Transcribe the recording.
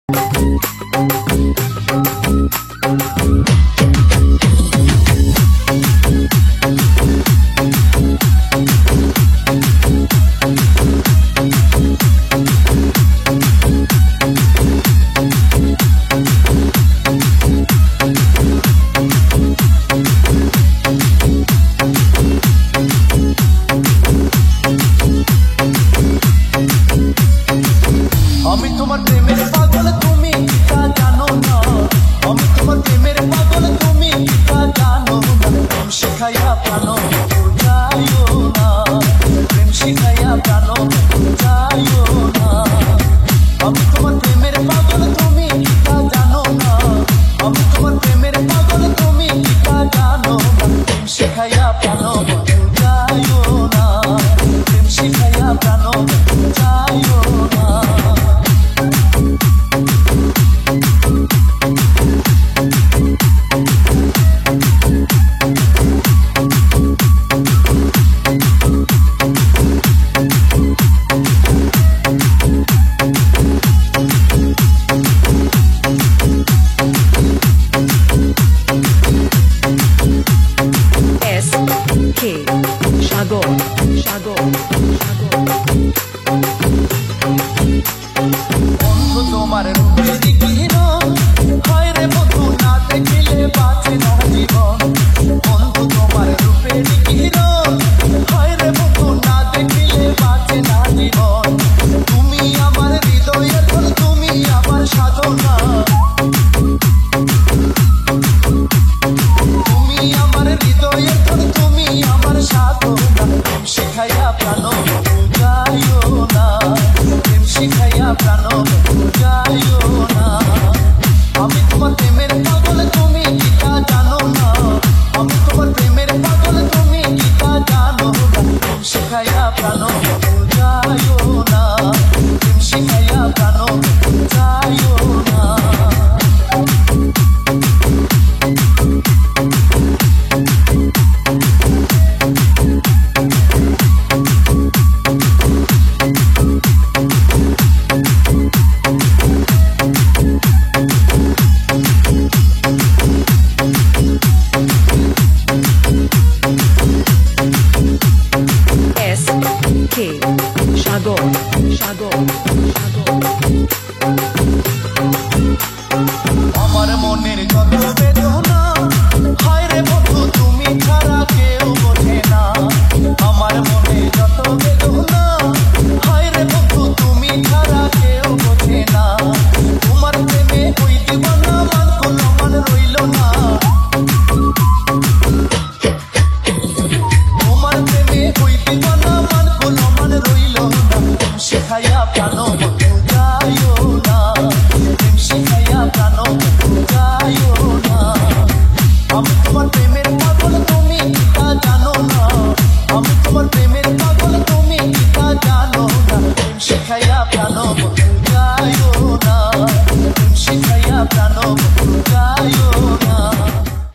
আমি তোমার প্রেমের পাগল, তুমি তা জানো না। আমি তোমার প্রেমের পাগল, তুমি তা জানো না। প্রেম শিখাইয়া প্রাণ যাইও না, প্রেম শিখাইয়া প্রাণ যাইও না। আমি তোমার প্রেমের পাগল, তুমি তা জানো না। আমি তোমার প্রেমের পাগল, তুমি তা জানো না। প্রেম শিখাইয়া প্রাণ যাইও না, প্রেম শিখাইয়া প্রাণ যাইও না। সাগর সাগর বন্ধু তোমার রূপে দিকিহীন, হয় রে বন্ধু না দেখিলে বাঁচে না জীবন। বন্ধু তোমার রূপে দিকিহীন, হয় রে বন্ধু না দেখিলে বাঁচে না জীবন। তুমি আমার হৃদয়ের ধন, তুমি আমার সাধনা। তুমি আমার হৃদয়ের ধন, তুমি আমার সাধনা। প্রেম শিখাইয়া প্রাণ যাইও না, প্রেম শিখাইয়া প্রাণ যাইও না। আমি তোমার প্রেমের পাগল, তুমি কি তা জানো না। আমি তোমার প্রেমের পাগল, তুমি কি তা জানো না। প্রেম শিখাইয়া প্রাণ যাইও না, প্রেম শিখাইয়া প্রাণ যাইও না। সাগর সাগর সাগর আমার মনের